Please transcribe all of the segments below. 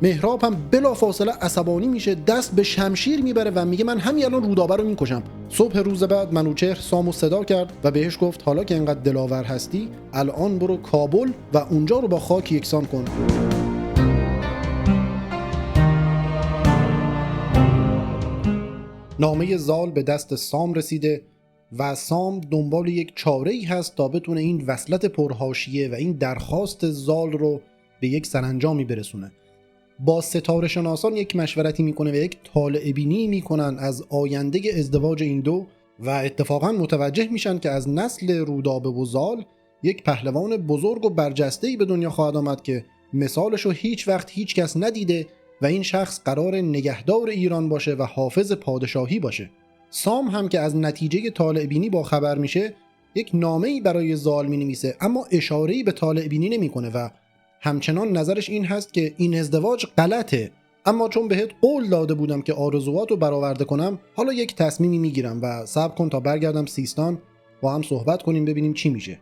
مهراب هم بلافاصله عصبانی میشه، دست به شمشیر میبره و میگه من همین الان رودابه رو میکشم. صبح روز بعد منوچهر سامو صدا کرد و بهش گفت حالا که انقدر دلاور هستی، الان برو کابل و اونجا رو با خاک یکسان کن. نامه زال به دست سام رسیده و سام دنبال یک چاره‌ای هست تا بتونه این وصلت پرحاشیه و این درخواست زال رو به یک سرانجامی برسونه. با ستاره شناسان یک مشورتی میکنه و یک طالع بینی میکنن از آینده ازدواج این دو و اتفاقا متوجه میشن که از نسل رودابه و زال یک پهلوان بزرگ و برجسته‌ای به دنیا خواهد آمد که مثالشو هیچ وقت هیچ کس ندیده و این شخص قرار نگهدار ایران باشه و حافظ پادشاهی باشه. سام هم که از نتیجه طالع بینی با خبر میشه، یک نامه‌ای برای زال مینویسه، اما اشاره‌ای به طالع بینی نمیکنه و همچنان نظرش این هست که این ازدواج غلطه، اما چون بهت قول داده بودم که آرزوهاتو برآورده کنم، حالا یک تصمیمی میگیرم و صبر کن تا برگردم سیستان با هم صحبت کنیم ببینیم چی میشه.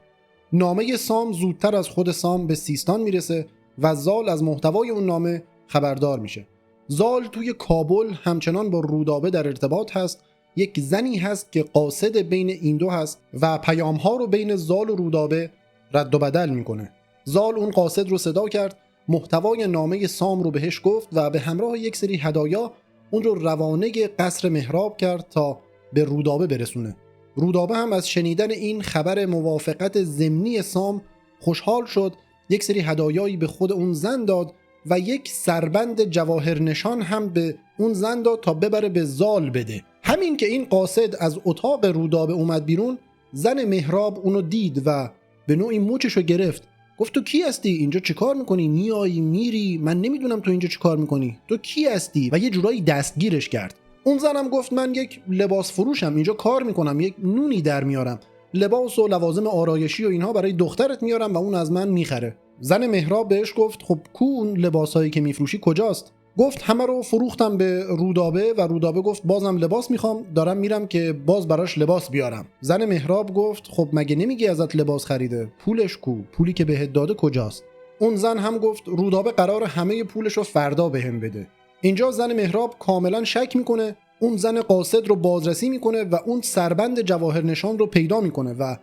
نامه سام زودتر از خود سام به سیستان میرسه و زال از محتوای اون نامه خبردار میشه. زال توی کابل همچنان با رودابه در ارتباط هست. یک زنی هست که قاصد بین این دو هست و پیامها رو بین زال و رودابه رد و بدل میکنه. زال اون قاصد رو صدا کرد، محتوای نامه سام رو بهش گفت و به همراه یک سری هدایا اون رو روانه قصر مهراب کرد تا به رودابه برسونه. رودابه هم از شنیدن این خبر موافقت ضمنی سام خوشحال شد، یک سری هدایایی به خود اون زن داد و یک سربند جواهر نشان هم به اون زن داد تا ببره به زال بده. همین که این قاصد از اتاق رودابه اومد بیرون، زن مهراب اونو دید و به نوعی موچشو گرفت. گفت تو کی هستی؟ اینجا چیکار میکنی؟ میایی میری؟ من نمیدونم تو اینجا چیکار میکنی. تو کی هستی؟ و یه جورایی دستگیرش کرد. اون زنم گفت من یک لباس فروشم، اینجا کار میکنم، یک نونی در میارم، لباس و لوازم آرایشی و اینها برای دخترت میارم و اون از من میخره. زن مهراب بهش گفت خب کو اون لباسایی که میفروشی کجاست؟ گفت همه رو فروختم به رودابه و رودابه گفت بازم لباس میخوام، دارم میرم که باز براش لباس بیارم. زن مهراب گفت خب مگه نمیگی ازت لباس خریده؟ پولش کو؟ پولی که بهت داده کجاست؟ اون زن هم گفت رودابه قرار همه پولش رو فردا بهم بده. اینجا زن مهراب کاملا شک میکنه، اون زن قاصد رو بازرسی میکنه و اون سربند جواهر نشان رو پیدا میکنه و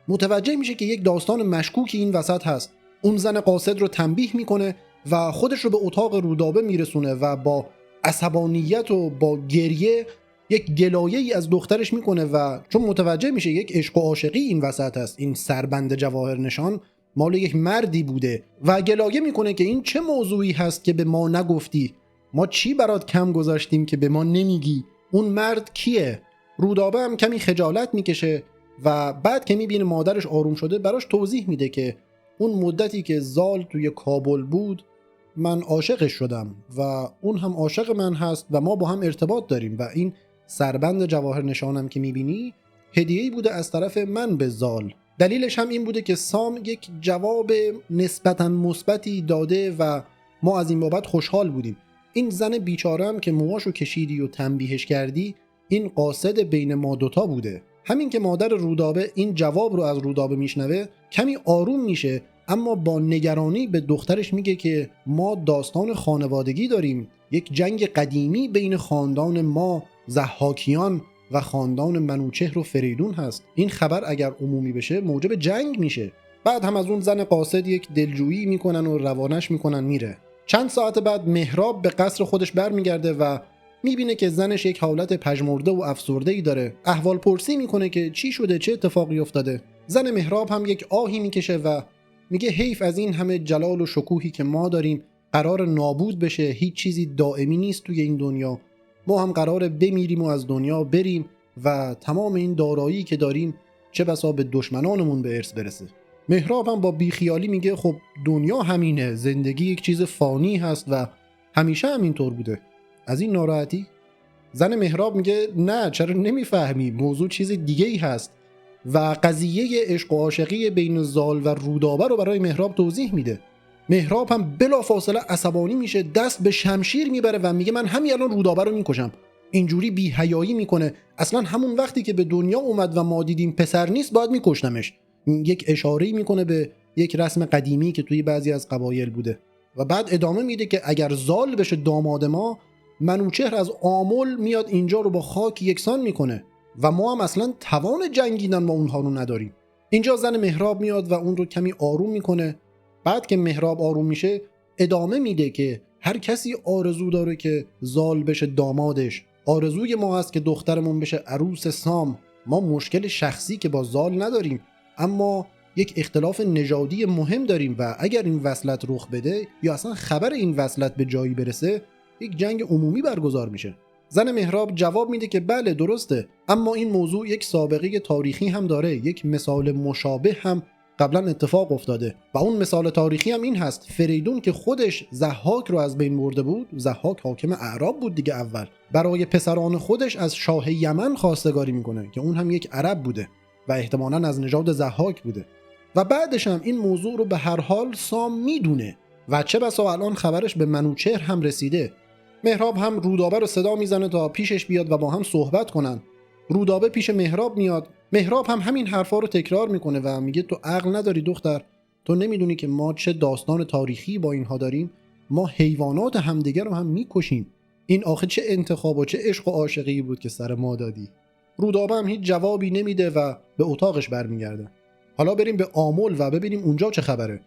متوجه میشه که یک داستان مشکوکی این وسط هست. اون زن قاصد رو تنبیه میکنه و خودش رو به اتاق رودابه میرسونه و با عصبانیت و با گریه یک گلایه‌ای از دخترش میکنه و چون متوجه میشه یک عشق و عاشقی این وسط هست، این سربند جواهر نشان مال یک مردی بوده و گلایه میکنه که این چه موضوعی هست که به ما نگفتی؟ ما چی برات کم گذاشتیم که به ما نمیگی؟ اون مرد کیه؟ رودابه هم کمی خجالت میکشه و بعد که میبینه مادرش آروم شده براش توضیح میده که اون مدتی که زال توی کابل بود من عاشقش شدم و اون هم عاشق من هست و ما با هم ارتباط داریم و این سربند جواهر نشانم که میبینی هدیه‌ای بوده از طرف من به زال. دلیلش هم این بوده که سام یک جواب نسبتاً مثبتی داده و ما از این بابت خوشحال بودیم. این زن بیچاره هم که موهاشو کشیدی و تنبیهش کردی، این قاصد بین ما دوتا بوده. همین که مادر رودابه این جواب رو از رودابه میشنوه کمی آروم میشه، اما با نگرانی به دخترش میگه که ما داستان خانوادگی داریم، یک جنگ قدیمی بین خاندان ما ضحاکیان و خاندان منوچهر و فریدون هست. این خبر اگر عمومی بشه موجب جنگ میشه. بعد هم از اون زن قاصد یک دلجویی میکنن و روانش میکنن میره. چند ساعت بعد مهراب به قصر خودش برمیگرده و میبینه که زنش یک حالت پژمرده و افسرده‌ای داره. احوال پرسی میکنه که چی شده، چه اتفاقی افتاده. زن مهراب هم یک آهی میکشه و میگه حیف از این همه جلال و شکوهی که ما داریم قرار نابود بشه، هیچ چیزی دائمی نیست توی این دنیا، ما هم قراره بمیریم و از دنیا بریم و تمام این دارایی که داریم چه بسا به دشمنانمون به ارث برسه. مهراب هم با بیخیالی میگه خب دنیا همینه، زندگی یک چیز فانی هست و همیشه همینطور بوده، از این ناراحتی؟ زن مهراب میگه نه، چرا نمیفهمی، موضوع چیز دیگه ای هست و قضیه عشق و عاشقی بین زال و رودابه رو برای مهراب توضیح میده. مهراب هم بلافاصله عصبانی میشه، دست به شمشیر میبره و میگه من همین الان رودابه رو میکشم. اینجوری بی حیایی میکنه، اصلا همون وقتی که به دنیا اومد و ما دیدیم پسر نیست باید میکشتمش. یک اشاره‌ای میکنه به یک رسم قدیمی که توی بعضی از قبایل بوده. و بعد ادامه میده که اگر زال بشه داماد ما، منوچهر از آمل میاد اینجا رو با خاک یکسان میکنه و ما هم اصلا توان جنگیدن با اونها رو نداریم. اینجا زن مهراب میاد و اون رو کمی آروم میکنه. بعد که مهراب آروم میشه ادامه میده که هر کسی آرزو داره که زال بشه دامادش. آرزوی ما هست که دخترمون بشه عروس سام. ما مشکل شخصی که با زال نداریم، اما یک اختلاف نژادی مهم داریم و اگر این وصلت رخ بده یا اصلا خبر این وصلت به جایی برسه، یک جنگ عمومی برگزار میشه. زن مهراب جواب میده که بله درسته، اما این موضوع یک سابقه تاریخی هم داره. یک مثال مشابه هم قبلا اتفاق افتاده و اون مثال تاریخی هم این هست: فریدون که خودش ضحاک رو از بین برده بود، ضحاک حاکم اعراب بود دیگه، اول برای پسران خودش از شاه یمن خواستگاری میکنه که اون هم یک عرب بوده و احتمالاً از نژاد ضحاک بوده و بعدش هم این موضوع رو به هر حال سام میدونه و چه بسا الان خبرش به منوچهر هم رسیده. مهراب هم رودابه رو صدا میزنه تا پیشش بیاد و با هم صحبت کنن. رودابه پیش مهراب میاد. مهراب هم همین حرفا رو تکرار میکنه و میگه تو عقل نداری دختر، تو نمیدونی که ما چه داستان تاریخی با اینها داریم. ما حیوانات همدیگر رو هم میکشیم. این آخه چه انتخاب و چه عشق و عاشقی بود که سر ما دادی. رودابه هم هیچ جوابی نمیده و به اتاقش برمیگرده. حالا بریم به آمل و ببینیم اونجا چه خبره.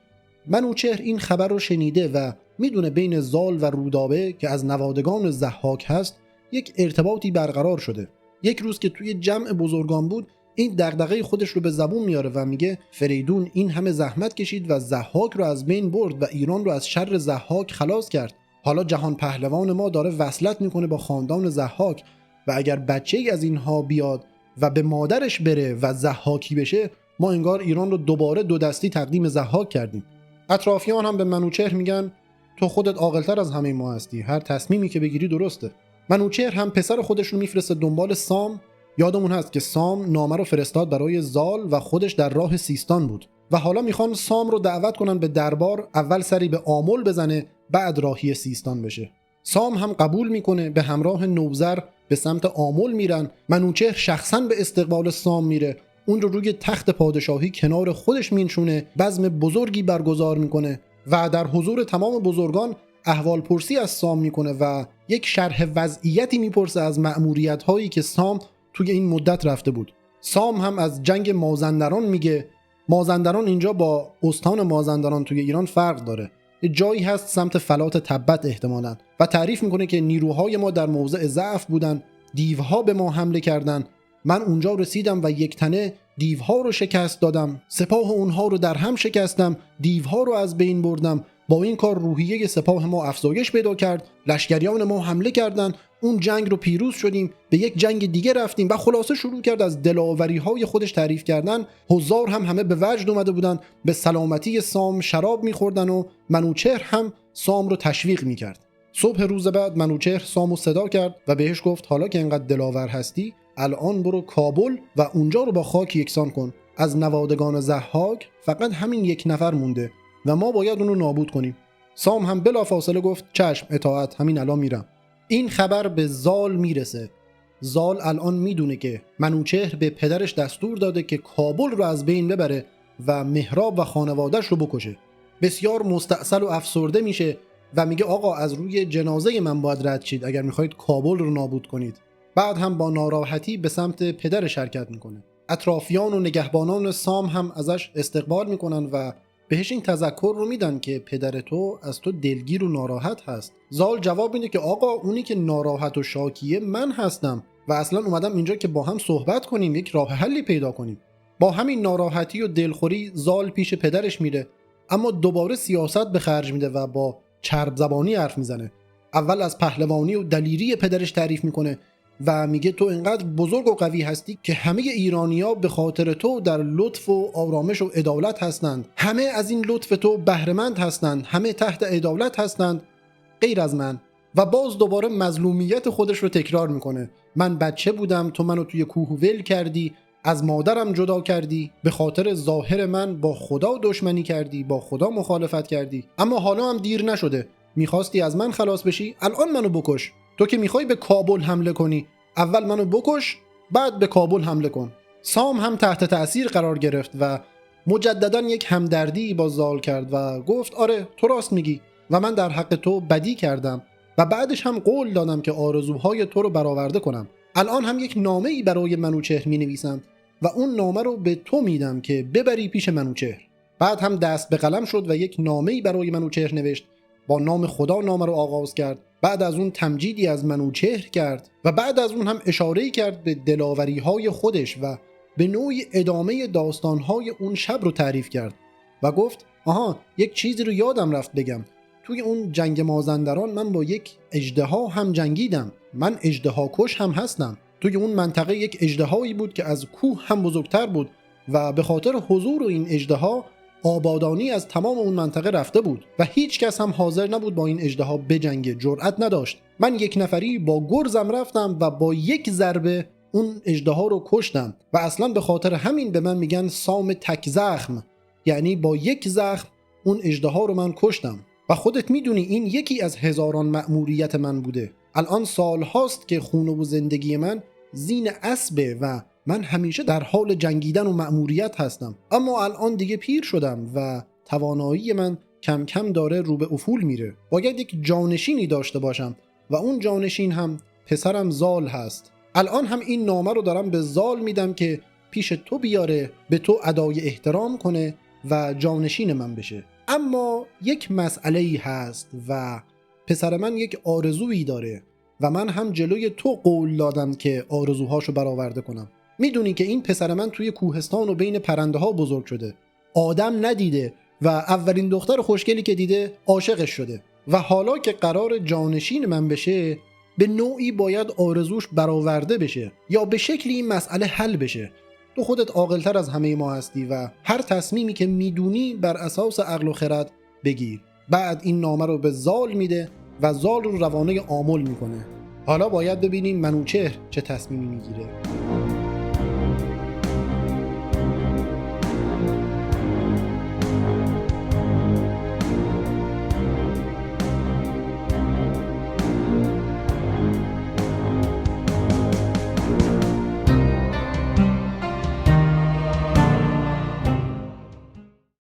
منوچهر این خبر رو شنیده و میدونه بین زال و رودابه که از نوادگان ضحاک هست یک ارتباطی برقرار شده. یک روز که توی جمع بزرگان بود این دغدغه خودش رو به زبون میاره و میگه فریدون این همه زحمت کشید و ضحاک رو از بین برد و ایران رو از شر ضحاک خلاص کرد. حالا جهان پهلوان ما داره وصلت میکنه با خاندان ضحاک و اگر بچه‌ای از اینها بیاد و به مادرش بره و ضحاکی بشه، ما انگار ایران رو دوباره دو دستی تقدیم ضحاک کردیم. اطرافیان هم به منوچهر میگن تو خودت عاقل‌تر از همه ما هستی، هر تصمیمی که بگیری درسته. منوچهر هم پسر خودش رو میفرسته دنبال سام. یادمون هست که سام نامه رو فرستاد برای زال و خودش در راه سیستان بود و حالا میخوان سام رو دعوت کنن به دربار، اول سری به آمل بزنه بعد راهی سیستان بشه. سام هم قبول میکنه، به همراه نوذر به سمت آمل میرن. منوچهر شخصا به استقبال سام میره، اون رو روی تخت پادشاهی کنار خودش مینشونه، بزم بزرگی برگزار میکنه و در حضور تمام بزرگان احوال پرسی از سام میکنه و یک شرح وضعیتی میپرسه از مأموریت هایی که سام توی این مدت رفته بود. سام هم از جنگ مازندران میگه. مازندران اینجا با استان مازندران توی ایران فرق داره، جایی هست سمت فلات تبت احتمالاً، و تعریف میکنه که نیروهای ما در موضع ضعف بودن، دیوها به ما حمله کردن، من اونجا رسیدم و یک تنه دیوها رو شکست دادم، سپاه اونها رو در هم شکستم، دیوها رو از بین بردم. با این کار روحیه سپاه ما افزایش پیدا کرد، لشکریان ما حمله کردند، اون جنگ رو پیروز شدیم، به یک جنگ دیگه رفتیم و خلاصه شروع کرد از دلاوری های خودش تعریف کردن. حضار هم همه به وجد اومده بودن، به سلامتی سام شراب میخوردن و منوچهر هم سام رو تشویق میکرد. صبح روز بعد منوچهر سامو صدا کرد و بهش گفت حالا که اینقدر دلاور هستی، الان برو کابل و اونجا رو با خاک یکسان کن. از نوادگان ضحاک فقط همین یک نفر مونده و ما باید اونو نابود کنیم. سام هم بلافاصله گفت چشم، اطاعت، همین الان میرم. این خبر به زال میرسه. زال الان میدونه که منوچهر به پدرش دستور داده که کابل رو از بین ببره و مهراب و خانواده‌اش رو بکشه. بسیار مستعصل و افسرده میشه و میگه آقا از روی جنازه من باید رد شید اگر میخواید کابل رو نابود کنید. بعد هم با ناراحتی به سمت پدرش حرکت میکنه. اطرافیان و نگهبانان سام هم ازش استقبال میکنن و بهش این تذکر رو میدن که پدر تو از تو دلگیر و ناراحت هست. زال جواب میده که آقا اونی که ناراحت و شاکیه من هستم و اصلا اومدم اینجا که با هم صحبت کنیم، یک راه حلی پیدا کنیم. با همین ناراحتی و دلخوری زال پیش پدرش میره، اما دوباره سیاست به خرج میده و با چرب زبانی حرف میزنه. اول از پهلوانی و دلیری پدرش تعریف میکنه و میگه تو اینقدر بزرگ و قوی هستی که همه ایرانی‌ها به خاطر تو در لطف و آرامش و عدالت هستند، همه از این لطف تو بهره‌مند هستند، همه تحت عدالت هستند غیر از من. و باز دوباره مظلومیت خودش رو تکرار میکنه. من بچه بودم، تو منو توی کوه ول کردی، از مادرم جدا کردی، به خاطر ظاهر من با خدا دشمنی کردی، با خدا مخالفت کردی، اما حالا هم دیر نشده، میخواستی از من خلاص بشی، الان منو بکش. تو که میخوای به کابل حمله کنی، اول منو بکش بعد به کابل حمله کن. سام هم تحت تأثیر قرار گرفت و مجددا یک همدردی با زال کرد و گفت آره تو راست میگی، و من در حق تو بدی کردم و بعدش هم قول دادم که آرزوهای تو رو برآورده کنم. الان هم یک نامه‌ای برای منوچهر می‌نویسم و اون نامه رو به تو میدم که ببری پیش منوچهر. بعد هم دست به قلم شد و یک نامه‌ای برای منوچهر نوشت. با نام خدا نامه رو آغاز کرد. بعد از اون تمجیدی از منوچهر کرد و بعد از اون هم اشاره‌ای کرد به دلاوری‌های خودش و به نوعی ادامه داستان‌های اون شب رو تعریف کرد و گفت آها یک چیزی رو یادم رفت بگم. توی اون جنگ مازندران من با یک اژدها هم جنگیدم. من اژدهاکش هم هستم. توی اون منطقه یک اژدهایی بود که از کوه هم بزرگتر بود و به خاطر حضور این اژدها آبادانی از تمام اون منطقه رفته بود و هیچ کس هم حاضر نبود با این اژدها بجنگه، جرأت نداشت. من یک نفری با گرزم رفتم و با یک ضربه اون اژدها رو کشتم و اصلا به خاطر همین به من میگن سام تک زخم، یعنی با یک زخم اون اژدها رو من کشتم. و خودت میدونی این یکی از هزاران مأموریت من بوده. الان سال هاست که خون و زندگی من زین اسبه و من همیشه در حال جنگیدن و مأموریت هستم، اما الان دیگه پیر شدم و توانایی من کم کم داره رو به افول میره. باید یک جانشینی داشته باشم و اون جانشین هم پسرم زال هست. الان هم این نامه رو دارم به زال میدم که پیش تو بیاره، به تو ادای احترام کنه و جانشین من بشه. اما یک مسئله‌ای هست و پسر من یک آرزویی داره و من هم جلوی تو قول دادم که آرزوهاشو برآورده کنم. میدونی که این پسر من توی کوهستان و بین پرنده ها بزرگ شده، آدم ندیده و اولین دختر خوشگلی که دیده عاشقش شده و حالا که قرار جانشین من بشه به نوعی باید آرزوش برآورده بشه یا به شکلی این مسئله حل بشه. تو خودت عاقل‌تر از همه ما هستی و هر تصمیمی که میدونی بر اساس عقل و خرد بگیر. بعد این نامه رو به زال میده و زال رو روانه آمل میکنه. حالا باید ببینیم منوچهر چه تصمیمی میگیره.